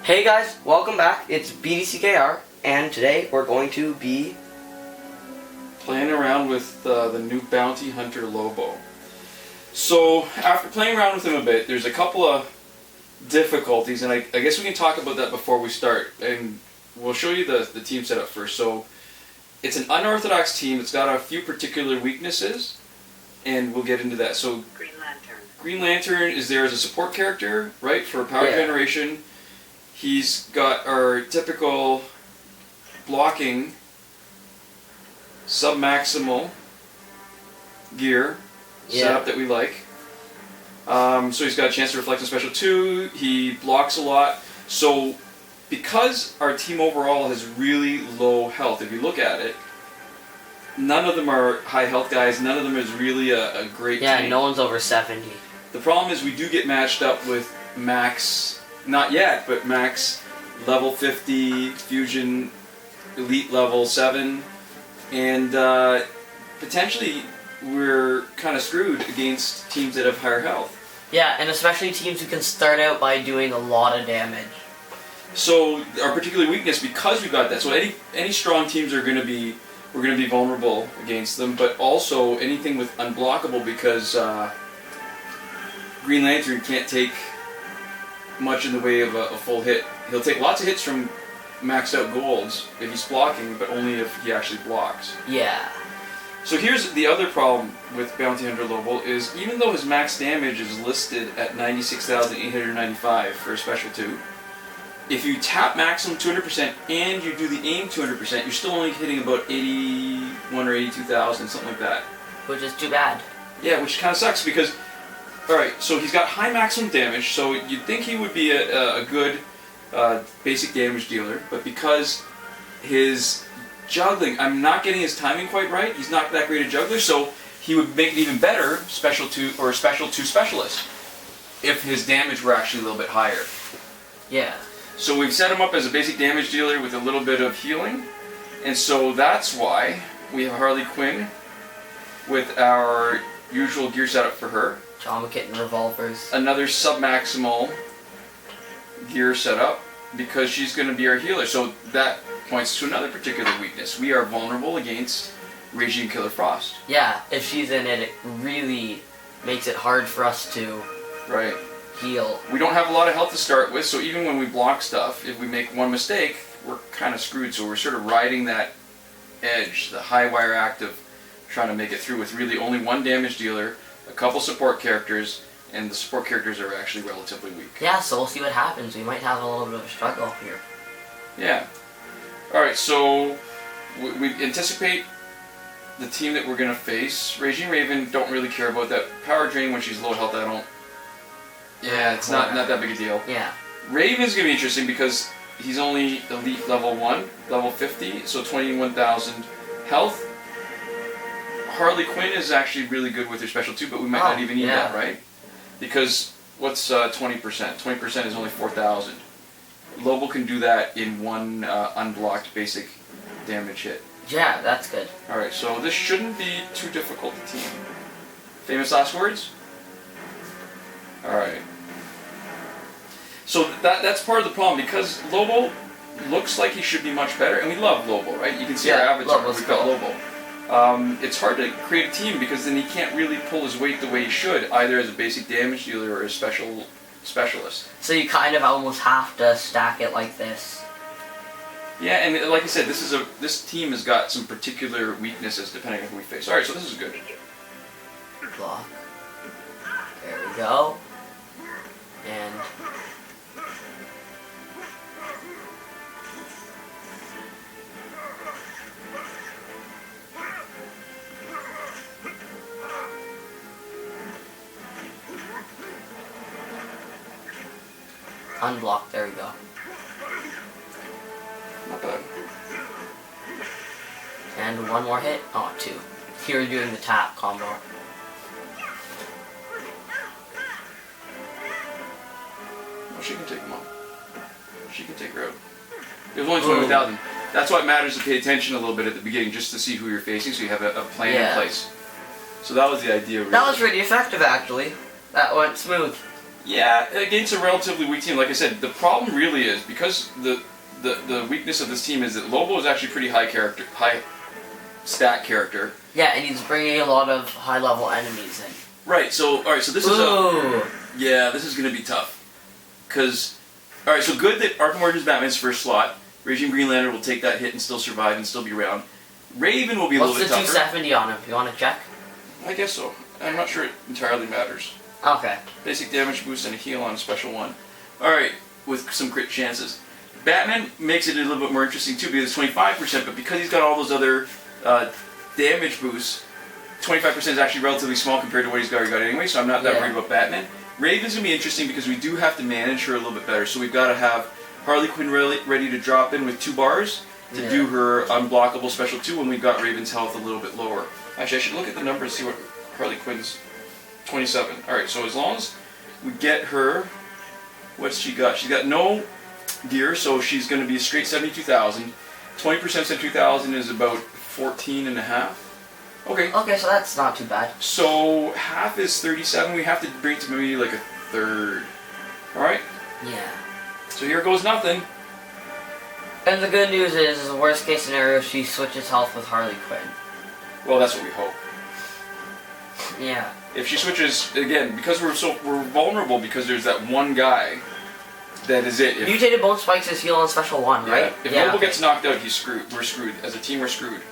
Hey guys, welcome back. It's BDCKR, and today we're going to be playing around with the new Bounty Hunter Lobo. So after playing around with him a bit, there's a couple of difficulties, and I guess we can talk about that before we start. And we'll show you the team setup first. So it's an unorthodox team. It's got a few particular weaknesses, and we'll get into that. So Green Lantern is there as a support character, right, for power generation. He's got our typical blocking, sub-maximal gear setup that we like. So he's got a chance to reflect on special 2. He blocks a lot. So because our team overall has really low health, if you look at it, none of them are high health guys. None of them is really a great team. Yeah, no one's over 70. The problem is we do get matched up with max, not yet, but max level 50, fusion, elite level 7, and potentially we're kind of screwed against teams that have higher health. Yeah, and especially teams who can start out by doing a lot of damage. So our particular weakness, because we got that, so any strong teams are going to be, we're going to be vulnerable against them, but also anything with unblockable, because Green Lantern can't take much in the way of a full hit. He'll take lots of hits from maxed out golds if he's blocking, but only if he actually blocks. Yeah. So here's the other problem with Bounty Hunter Lobo is even though his max damage is listed at 96,895 for a special 2, if you tap maximum 200% and you do the aim 200%, you're still only hitting about 81 or 82,000, something like that. Which is too bad. Yeah, which kind of sucks because, alright, so he's got high maximum damage, so you'd think he would be a good basic damage dealer, but because his juggling, I'm not getting his timing quite right, he's not that great a juggler, so he would make it even better special 2 or special 2 specialist if his damage were actually a little bit higher. Yeah. So we've set him up as a basic damage dealer with a little bit of healing, and so that's why we have Harley Quinn with our usual gear setup for her. Trauma kit and revolvers. Another sub-maximal gear setup because she's going to be our healer. So that points to another particular weakness. We are vulnerable against Regime Killer Frost. Yeah, if she's in it, it really makes it hard for us to heal. We don't have a lot of health to start with, so even when we block stuff, if we make one mistake, we're kind of screwed. So we're sort of riding that edge, the high wire act of trying to make it through with really only one damage dealer, a couple support characters, and the support characters are actually relatively weak. Yeah, so we'll see what happens. We might have a little bit of a struggle here. Yeah. Alright, so we anticipate the team that we're going to face. Raging Raven, don't really care about that. Power Drain when she's low health, I don't... Yeah, it's not that big a deal. Yeah. Raven's going to be interesting because he's only elite level 1, level 50, so 21,000 health. Harley Quinn is actually really good with her special 2, but we might not even need that, right? Because what's 20%? 20% is only 4,000. Lobo can do that in one unblocked basic damage hit. Yeah, that's good. Alright, so this shouldn't be too difficult to team. Famous last words? Alright. So that's part of the problem, because Lobo looks like he should be much better, and we love Lobo, right? You can see our avatar, we've got Lobo. It's hard to create a team because then he can't really pull his weight the way he should, either as a basic damage dealer or a specialist. So you kind of almost have to stack it like this. Yeah, and like I said, this team has got some particular weaknesses depending on who we face. Alright, so this is good. Block. There we go. And... unblock, there we go. Not bad. And one more hit. Oh, 2. Here we're doing the tap combo. Well, she can take them all. She can take her out. There's only 20,000. That's why it matters to pay attention a little bit at the beginning, just to see who you're facing, so you have a plan in place. So that was the idea, really. That was really effective, actually. That went smooth. Yeah, against a relatively weak team. Like I said, the problem really is because the weakness of this team is that Lobo is actually pretty high stat character. Yeah, and he's bringing a lot of high-level enemies in. Right. So all right. So this this is gonna be tough. Cause all right. So good that Arkham Origins Batman's first slot. Regime Green Lantern will take that hit and still survive and still be around. Raven will be a little bit tougher. What's the 270 on him? You want to check? I guess so. I'm not sure it entirely matters. Okay. Basic damage boost and a heal on a special one. Alright, with some crit chances. Batman makes it a little bit more interesting too because it's 25%, but because he's got all those other damage boosts, 25% is actually relatively small compared to what he's already got anyway, so I'm not that worried about Batman. Raven's going to be interesting because we do have to manage her a little bit better, so we've got to have Harley Quinn ready to drop in with 2 bars to do her unblockable special 2 when we've got Raven's health a little bit lower. Actually, I should look at the numbers and see what Harley Quinn's 27. Alright, so as long as we get her, what's she got? She's got no gear, so she's going to be a straight 72,000. 20% 72,000 is about 14 and a half. Okay. Okay, so that's not too bad. So half is 37. We have to bring it to maybe like a third. Alright? Yeah. So here goes nothing. And the good news is the worst case scenario, she switches health with Harley Quinn. Well, that's what we hope. Yeah. If she switches again, because we're vulnerable because there's that one guy. That is it. Mutated Bone Spikes is heal on special 1, right? If Lobo gets knocked out, he's screwed. We're screwed. As a team, we're screwed.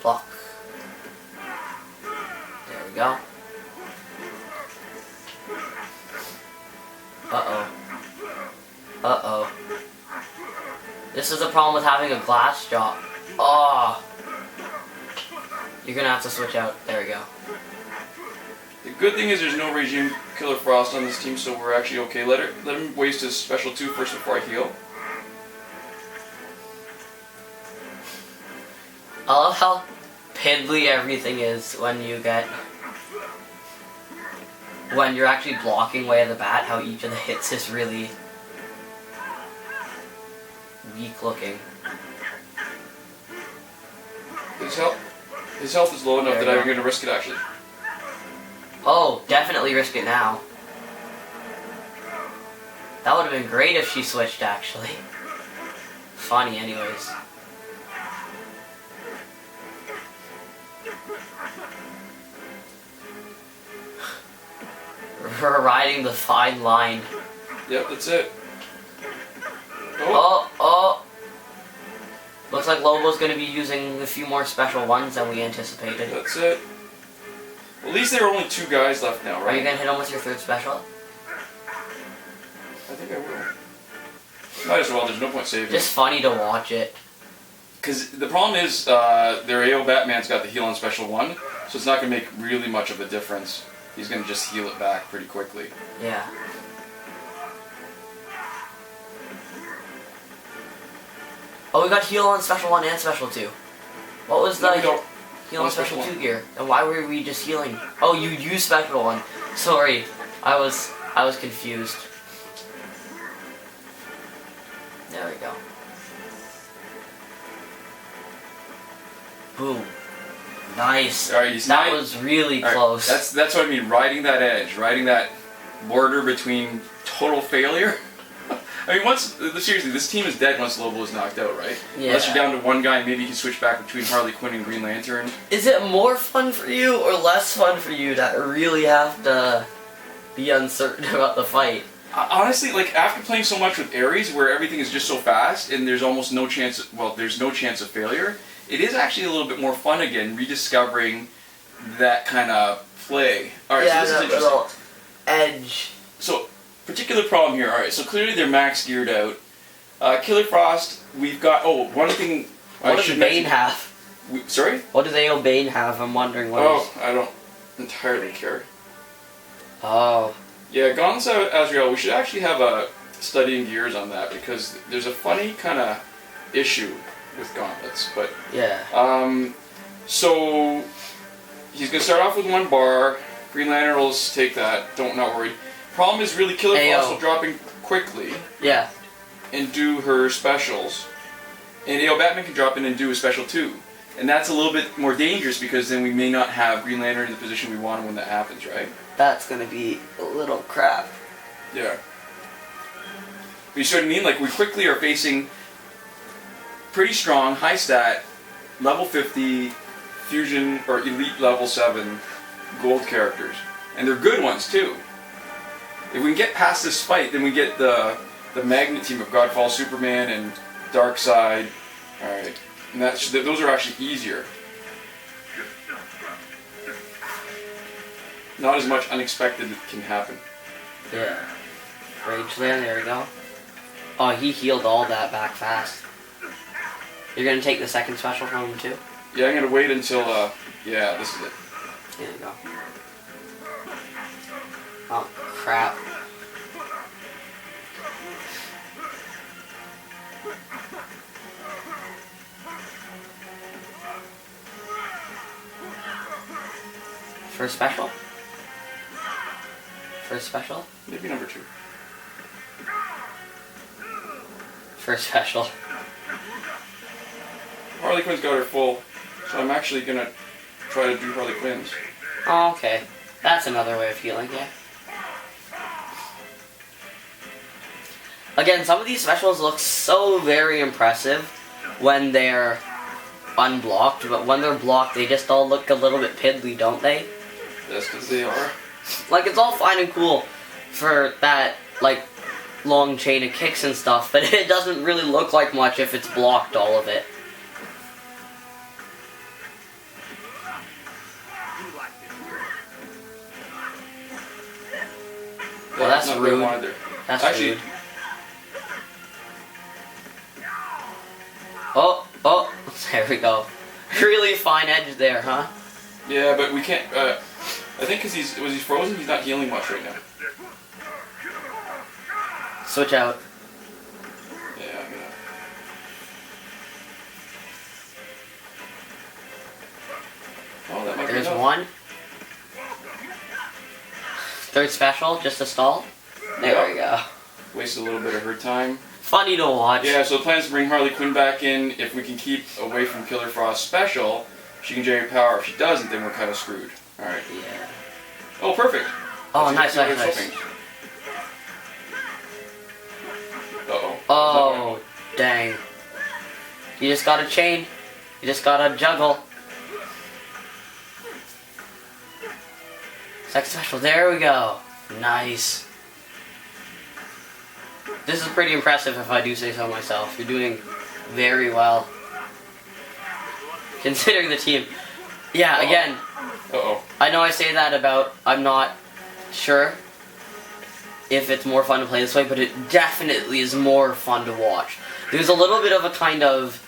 Block. There we go. Uh-oh. Uh-oh. This is the problem with having a glass jaw. Oh. You're gonna have to switch out. There we go. The good thing is there's no Regime Killer Frost on this team, so we're actually okay. Let him waste his special 2 first before I heal. I love how piddly everything is when you're actually blocking Way of the Bat, how each of the hits is really weak looking. His health is low enough that I'm going to risk it actually. Oh, definitely risk it now. That would have been great if she switched, actually. Funny, anyways. We're riding the fine line. Yep, that's it. Oh. Looks like Lobo's going to be using a few more special ones than we anticipated. That's it. At least there are only 2 guys left now, right? Are you going to hit him with your 3rd special? I think I will. Might as well, there's no point saving. Just funny to watch it. Because the problem is, their AO Batman's got the heal on special 1, so it's not going to make really much of a difference. He's going to just heal it back pretty quickly. Yeah. Oh, we got heal on special 1 and special 2. What was the heal on special 2 gear? And why were we just healing? Oh, you used special 1. Sorry, I was confused. There we go. Boom. Nice. All right, that was really close. That's what I mean. Riding that edge, riding that border between total failure. I mean, seriously, this team is dead once Lobo is knocked out, right? Yeah. Unless you're down to one guy, maybe you can switch back between Harley Quinn and Green Lantern. Is it more fun for you or less fun for you to really have to be uncertain about the fight? Honestly, like, after playing so much with Ares, where everything is just so fast and there's almost no chance, there's no chance of failure, it is actually a little bit more fun again, rediscovering that kind of play. Alright, yeah, so this is little interesting. edge. So, particular problem here. Alright, so clearly they're max geared out. Killer Frost, we've got, one thing what does Bane have? Sorry? What does AO Bane have? I'm wondering what I don't entirely care. Oh. Yeah, Gauntlets Azrael, we should actually have a study in gears on that, because there's a funny kind of issue with Gauntlets, but... Yeah. So, he's going to start off with 1 bar, Green Lantern will take that, not worry. Problem is really Killer Frost will drop in quickly. Yeah. And do her specials. And Batman can drop in and do a special too. And that's a little bit more dangerous because then we may not have Green Lantern in the position we want him when that happens, right? that's gonna be a little crap. Yeah. But you see what I mean? Like, we quickly are facing pretty strong, high stat, level 50, fusion, or elite level 7 gold characters. And they're good ones, too. If we can get past this fight, then we get the magnet team of Godfall Superman and Darkseid. Alright. And those are actually easier. Not as much unexpected can happen. Yeah. Rage Land, there we go. Oh, he healed all that back fast. You're gonna take the second special from him too? Yeah, I'm gonna wait until, yeah, this is it. There you go. Oh, crap. First special? First special? Maybe number 2. First special. Harley Quinn's got her full, so I'm actually gonna try to do Harley Quinn's. Oh, okay. That's another way of healing, yeah. Again, some of these specials look so very impressive when they're unblocked, but when they're blocked, they just all look a little bit piddly, don't they? That's because they are. Like, it's all fine and cool for that, like, long chain of kicks and stuff, but it doesn't really look like much if it's blocked, all of it. Well, that's not rude. Either. That's actually rude. Oh, there we go. Really fine edge there, huh? Yeah, but we can't. I think because he's frozen, he's not healing much right now. Switch out. Yeah, I'm gonna. Oh, that might There's be enough. one. Third special, just a stall. There we go. Wasted a little bit of her time. Funny to watch. Yeah, so the plan is to bring Harley Quinn back in. If we can keep away from Killer Frost's special, she can generate power. If she doesn't, then we're kind of screwed. Alright. Yeah. Oh, perfect. Oh, That's nice, exactly nice, what I was nice. hoping. Uh-oh. Oh, dang. You just got a chain. You just got a juggle. Second special, there we go. Nice. This is pretty impressive if I do say so myself. You're doing very well. Considering the team. Yeah, again, Uh-oh. I know I say that about, I'm not sure if it's more fun to play this way, but it definitely is more fun to watch. There's a little bit of a kind of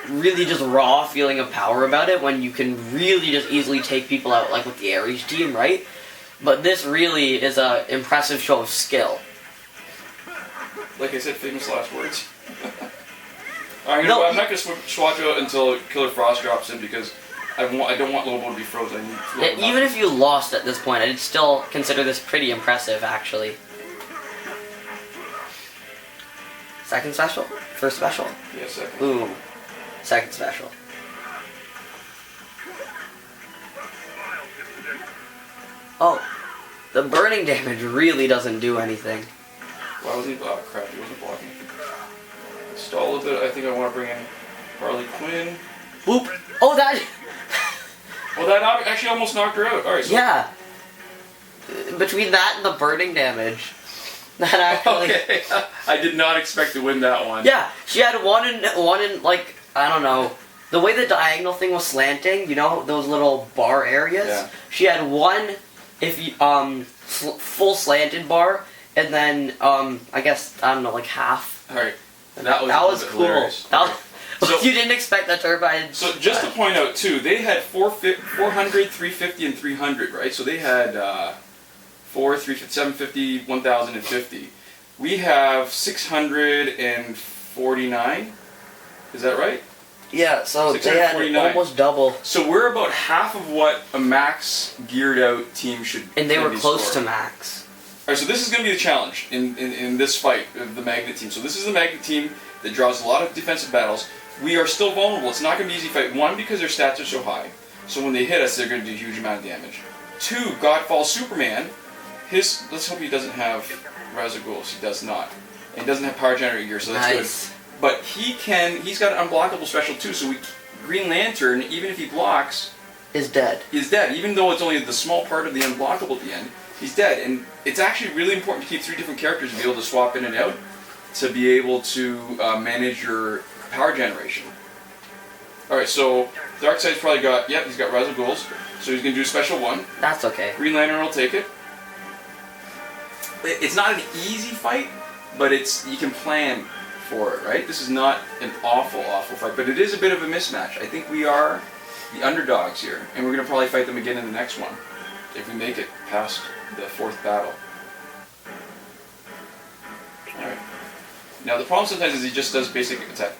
really just raw feeling of power about it when you can really just easily take people out, like with the Ares team, right? But this really is a impressive show of skill. Like I said, famous last words. I'm not going to swatch out until Killer Frost drops in because I don't want Lobo to be frozen. I need Lobo Yeah, even if you lost at this point, I'd still consider this pretty impressive, actually. Second special? First special? Yeah, second. Ooh. Second special. Oh. The burning damage really doesn't do anything. Why was he? Oh crap! He wasn't blocking. Stall a bit. I think I want to bring in Harley Quinn. Whoop! Oh, that... Well, that actually almost knocked her out. All right. So Yeah. Between that and the burning damage, that actually... Okay. I did not expect to win that one. Yeah, she had one in like, I don't know, the way the diagonal thing was slanting, you know, those little bar areas? Yeah. She had one, if you, full slanted bar, and then, I guess, I don't know, like half. All right. That was cool. Hilarious. That was, So- you didn't expect the turbine. So just to point out too, they had 400, 350, and 300, right? So they had 4, 350, 750, 1050. We have 649. Is that right? Yeah, so they had 649. almost double. So we're about half of what a max geared out team should. And they were be close scoring. to max. Alright, so this is going to be the challenge in this fight of the Magnet team. So this is the Magnet team that draws a lot of defensive battles. We are still vulnerable. It's not going to be an easy fight. One, because their stats are so high. So when they hit us, they're going to do a huge amount of damage. 2, Godfall Superman, let's hope he doesn't have Razagul's. He does not. And he doesn't have power generator gear, so that's Nice. good. But he's got an unblockable special too, so Green Lantern, even if he blocks, Is dead. he's dead. Even though it's only the small part of the unblockable at the end, he's dead. And it's actually really important to keep 3 different characters and be able to swap in and out to be able to manage your power generation. Alright, so Darkseid's probably got, he's got Razzle Ghouls, so he's going to do a special 1. That's okay. Green Lantern will take it. It's not an easy fight, but you can plan for it, right? This is not an awful fight, but it is a bit of a mismatch. I think we are the underdogs here, and we're going to probably fight them again in the next one, if we make it past the 4th battle. Alright. Now the problem sometimes is he just does basic attack.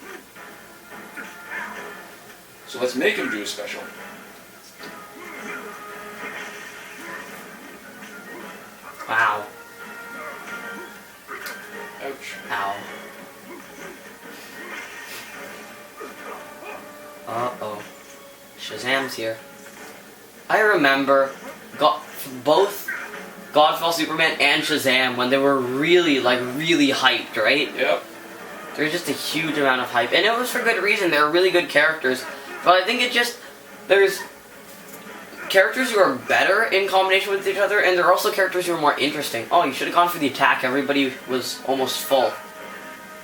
So let's make him do a special. Wow. Ouch. Ow. Uh-oh. Shazam's here. I remember both Godfall Superman and Shazam when they were really hyped, right? Yep. There's just a huge amount of hype. And it was for good reason. They were really good characters. But I think there's characters who are better in combination with each other, and there are also characters who are more interesting. Oh, you should have gone for the attack. Everybody was almost full.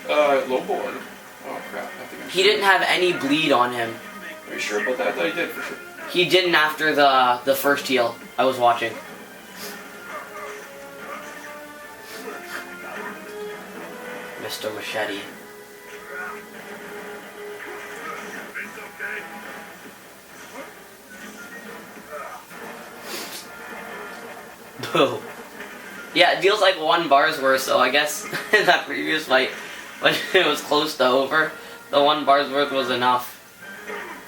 Lobo. Oh crap. I think He didn't have any bleed on him. Are you sure about that? I thought he did for sure. He didn't after the first heal I was watching. Mr. Machete. Boo. Yeah, it deals like 1 bar's worth, so I guess in that previous fight, when it was close to over, the 1 bar's worth was enough.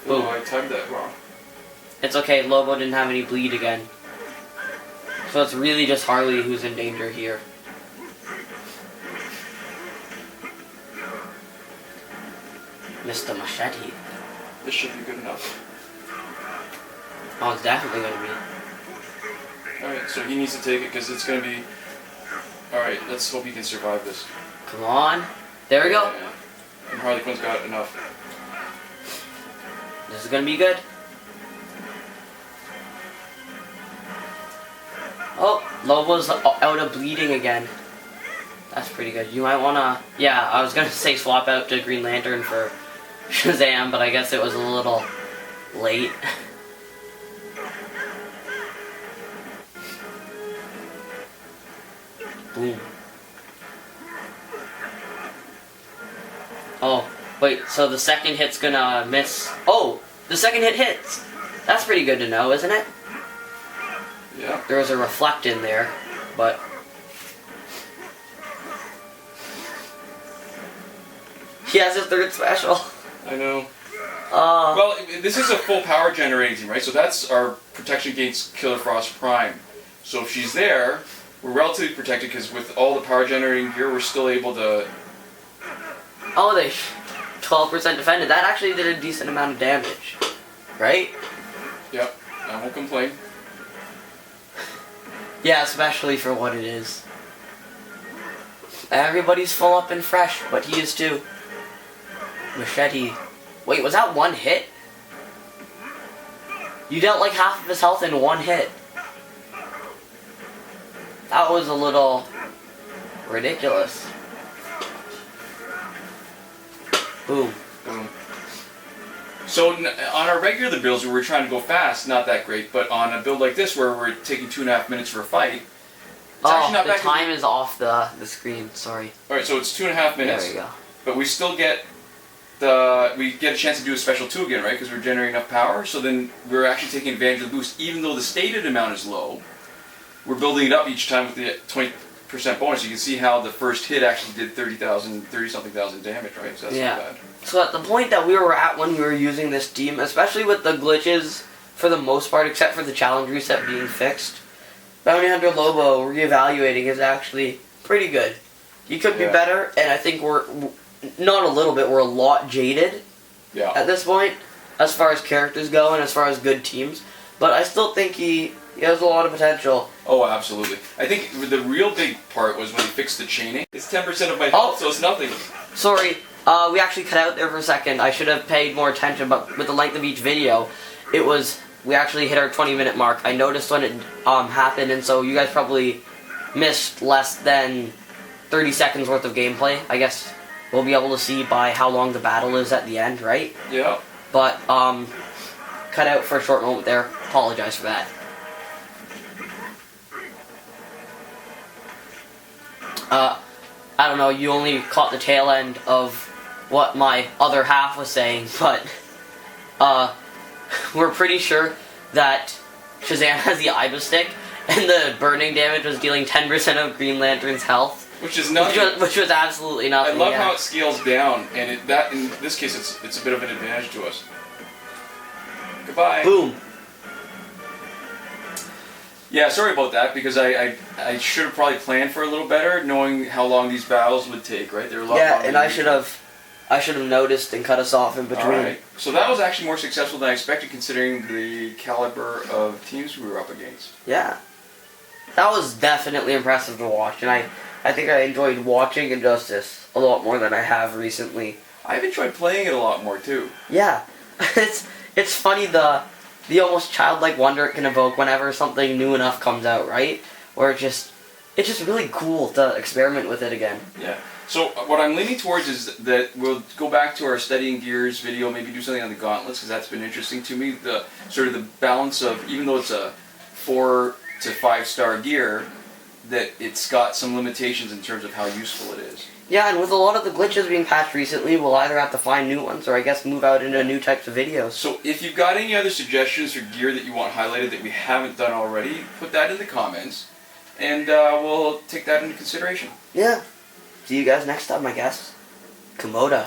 Oh, I timed that wrong. It's okay, Lobo didn't have any bleed again. So it's really just Harley who's in danger here. Mr. Machete. This should be good enough. Oh, it's definitely gonna be. Alright, so he needs to take it because it's going to be... Alright, let's hope he can survive this. Come on. There we go. Yeah. And Harley Quinn's got enough. This is gonna be good. Oh, Lobo's out of bleeding again. That's pretty good. You might wanna... Yeah, I was gonna say swap out to Green Lantern for Shazam, but I guess it was a little late. Boom. Oh, wait, so the second hit's gonna miss... Oh, the second hit hits! That's pretty good to know, isn't it? Yeah. There was a reflect in there, but... He has his 3rd special. I know. Well, this is a full power generating team, right? So that's our protection against Killer Frost Prime. So if she's there, we're relatively protected because with all the power generating gear, we're still able to... Oh, they 12% defended. That actually did a decent amount of damage, right? Yep, I won't complain. Yeah, especially for what it is. Everybody's full up and fresh, but he is too. Machete. Wait, was that 1 hit? You dealt like half of his health in 1 hit. That was a little ridiculous. Boom. Boom. So on our regular builds where we're trying to go fast, not that great, but on a build like this where we're taking 2.5 minutes for a fight, it's actually not the bad. time is off the screen, sorry. Alright, so it's 2.5 minutes. There we go. But we still get we get a chance to do a special 2 again, right? Because we're generating enough power, so then we're actually taking advantage of the boost. Even though the stated amount is low, we're building it up each time with the 20% bonus. You can see how the first hit actually did 30-something thousand damage, right? So that's not bad. So at the point that we were at when we were using this team, especially with the glitches for the most part, except for the challenge reset being fixed, Bounty Hunter Lobo reevaluating is actually pretty good. He could be better, and I think we're not a little bit, we're a lot jaded at this point as far as characters go and as far as good teams. But I still think he He has a lot of potential. Oh, absolutely. I think the real big part was when he fixed the chaining. It's 10% of my health, so it's nothing. Sorry, we actually cut out there for a second. I should have paid more attention, but with the length of each video, we actually hit our 20-minute mark. I noticed when it happened, and so you guys probably missed less than 30 seconds worth of gameplay. I guess we'll be able to see by how long the battle is at the end, right? Yeah. But, cut out for a short moment there. Apologize for that. I don't know, you only caught the tail end of what my other half was saying, but, we're pretty sure that Shazam has the Ibis stick, and the burning damage was dealing 10% of Green Lantern's health. Which is nothing. Which was absolutely nothing. I love how it scales down, and that in this case, it's a bit of an advantage to us. Goodbye. Boom. Yeah, sorry about that, because I should have probably planned for a little better, knowing how long these battles would take, right? They're a lot longer and I should have noticed and cut us off in between. Alright. So that was actually more successful than I expected, considering the caliber of teams we were up against. Yeah. That was definitely impressive to watch, and I think I enjoyed watching Injustice a lot more than I have recently. I've enjoyed playing it a lot more, too. Yeah. It's funny the almost childlike wonder it can evoke whenever something new enough comes out, right? Or it's just really cool to experiment with it again. Yeah. So what I'm leaning towards is that we'll go back to our studying gears video, maybe do something on the gauntlets, because that's been interesting to me. The sort of the balance of, even though it's a 4 to 5 star gear, that it's got some limitations in terms of how useful it is. Yeah, and with a lot of the glitches being patched recently, we'll either have to find new ones or I guess move out into new types of videos. So if you've got any other suggestions for gear that you want highlighted that we haven't done already, put that in the comments, and we'll take that into consideration. Yeah. See you guys next time, I guess. Komoda.